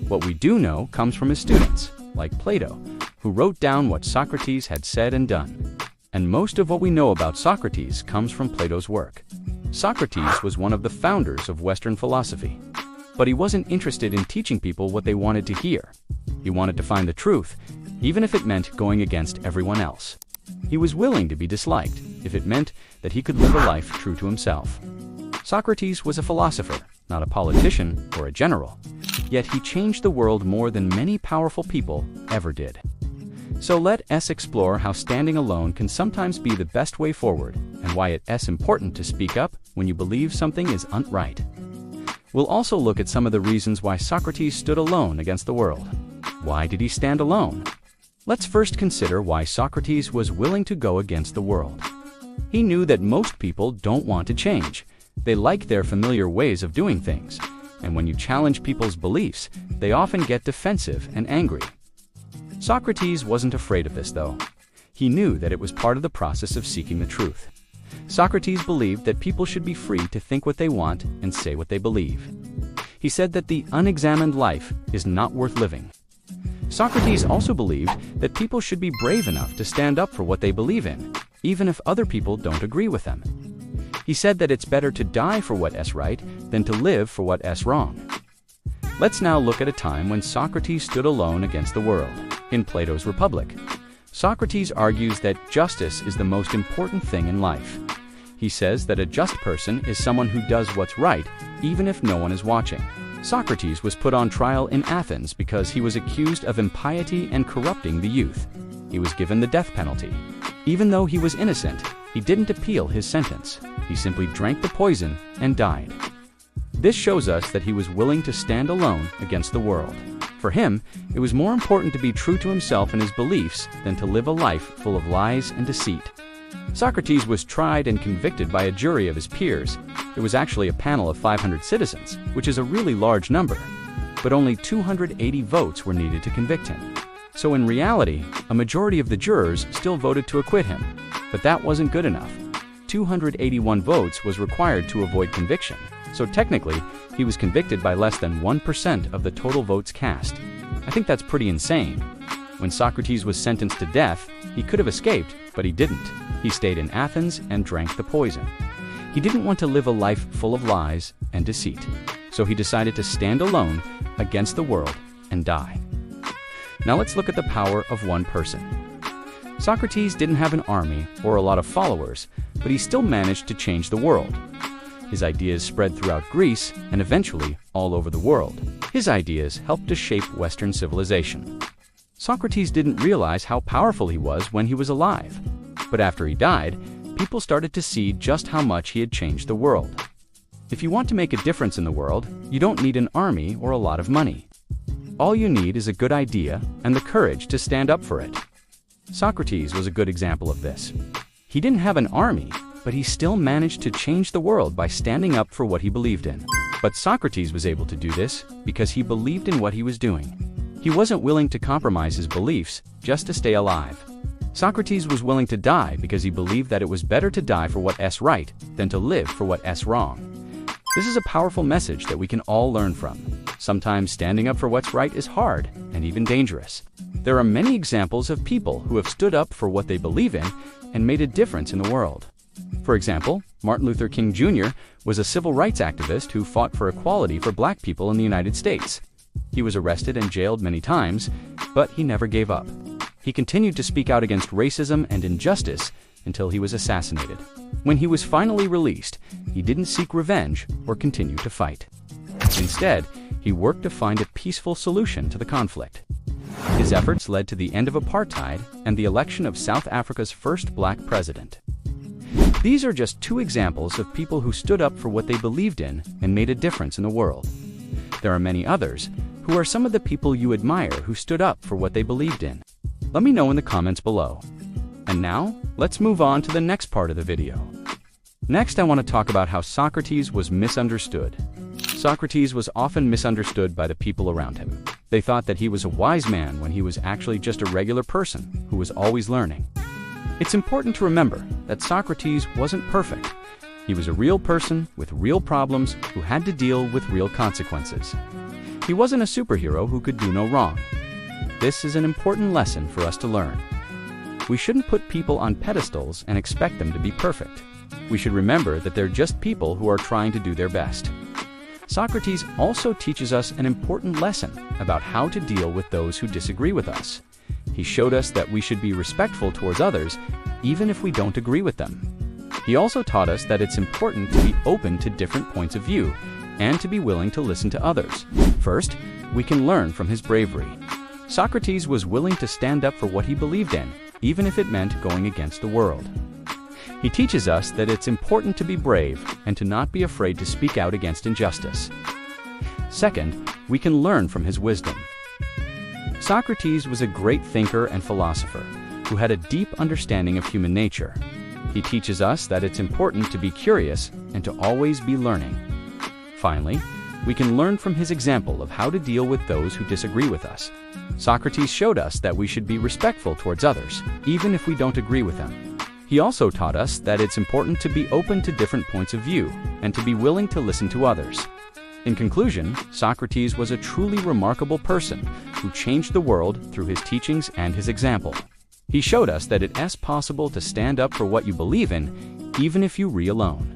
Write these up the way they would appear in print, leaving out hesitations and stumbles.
What we do know comes from his students, like Plato, who wrote down what Socrates had said and done. And most of what we know about Socrates comes from Plato's work. Socrates was one of the founders of Western philosophy. But he wasn't interested in teaching people what they wanted to hear. He wanted to find the truth, even if it meant going against everyone else. He was willing to be disliked if it meant that he could live a life true to himself. Socrates was a philosopher, not a politician or a general. Yet he changed the world more than many powerful people ever did. So let us explore how standing alone can sometimes be the best way forward, and why it is important to speak up when you believe something is right. We'll also look at some of the reasons why Socrates stood alone against the world. Why did he stand alone? Let's first consider why Socrates was willing to go against the world. He knew that most people don't want to change. They like their familiar ways of doing things, and when you challenge people's beliefs, they often get defensive and angry. Socrates wasn't afraid of this, though. He knew that it was part of the process of seeking the truth. Socrates believed that people should be free to think what they want and say what they believe. He said that the unexamined life is not worth living. Socrates also believed that people should be brave enough to stand up for what they believe in, even if other people don't agree with them. He said that it's better to die for what is right than to live for what is wrong. Let's now look at a time when Socrates stood alone against the world. In Plato's Republic, Socrates argues that justice is the most important thing in life. He says that a just person is someone who does what's right, even if no one is watching. Socrates was put on trial in Athens because he was accused of impiety and corrupting the youth. He was given the death penalty. Even though he was innocent, he didn't appeal his sentence. He simply drank the poison and died. This shows us that he was willing to stand alone against the world. For him, it was more important to be true to himself and his beliefs than to live a life full of lies and deceit. Socrates was tried and convicted by a jury of his peers. It was actually a panel of 500 citizens, which is a really large number. But only 280 votes were needed to convict him. So in reality, a majority of the jurors still voted to acquit him. But that wasn't good enough. 281 votes was required to avoid conviction. So technically, he was convicted by less than 1% of the total votes cast. I think that's pretty insane. When Socrates was sentenced to death, he could have escaped, but he didn't. He stayed in Athens and drank the poison. He didn't want to live a life full of lies and deceit. So he decided to stand alone against the world and die. Now let's look at the power of one person. Socrates didn't have an army or a lot of followers, but he still managed to change the world. His ideas spread throughout Greece and eventually all over the world. His ideas helped to shape Western civilization. Socrates didn't realize how powerful he was when he was alive. But after he died, people started to see just how much he had changed the world. If you want to make a difference in the world, you don't need an army or a lot of money. All you need is a good idea and the courage to stand up for it. Socrates was a good example of this. He didn't have an army, but he still managed to change the world by standing up for what he believed in. But Socrates was able to do this because he believed in what he was doing. He wasn't willing to compromise his beliefs just to stay alive. Socrates was willing to die because he believed that it was better to die for what is right than to live for what is wrong. This is a powerful message that we can all learn from. Sometimes standing up for what's right is hard and even dangerous. There are many examples of people who have stood up for what they believe in and made a difference in the world. For example, Martin Luther King Jr. was a civil rights activist who fought for equality for black people in the United States. He was arrested and jailed many times, but he never gave up. He continued to speak out against racism and injustice until he was assassinated. When he was finally released, he didn't seek revenge or continue to fight. Instead, he worked to find a peaceful solution to the conflict. His efforts led to the end of apartheid and the election of South Africa's first black president. These are just two examples of people who stood up for what they believed in and made a difference in the world. There are many others. Who are some of the people you admire who stood up for what they believed in? Let me know in the comments below. And now, let's move on to the next part of the video. Next, I want to talk about how Socrates was misunderstood. Socrates was often misunderstood by the people around him. They thought that he was a wise man when he was actually just a regular person who was always learning. It's important to remember that Socrates wasn't perfect. He was a real person with real problems who had to deal with real consequences. He wasn't a superhero who could do no wrong. This is an important lesson for us to learn. We shouldn't put people on pedestals and expect them to be perfect. We should remember that they're just people who are trying to do their best. Socrates also teaches us an important lesson about how to deal with those who disagree with us. He showed us that we should be respectful towards others, even if we don't agree with them. He also taught us that it's important to be open to different points of view and to be willing to listen to others. First, we can learn from his bravery. Socrates was willing to stand up for what he believed in, even if it meant going against the world. He teaches us that it's important to be brave and to not be afraid to speak out against injustice. Second, we can learn from his wisdom. Socrates was a great thinker and philosopher who had a deep understanding of human nature. He teaches us that it's important to be curious and to always be learning. Finally, we can learn from his example of how to deal with those who disagree with us. Socrates showed us that we should be respectful towards others, even if we don't agree with them. He also taught us that it's important to be open to different points of view and to be willing to listen to others. In conclusion, Socrates was a truly remarkable person who changed the world through his teachings and his example. He showed us that it's possible to stand up for what you believe in, even if you are alone.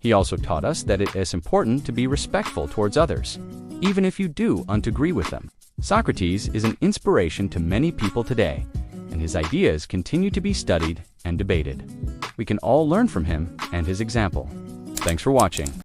He also taught us that it is important to be respectful towards others, even if you don't agree with them. Socrates is an inspiration to many people today, and his ideas continue to be studied and debated. We can all learn from him and his example. Thanks for watching.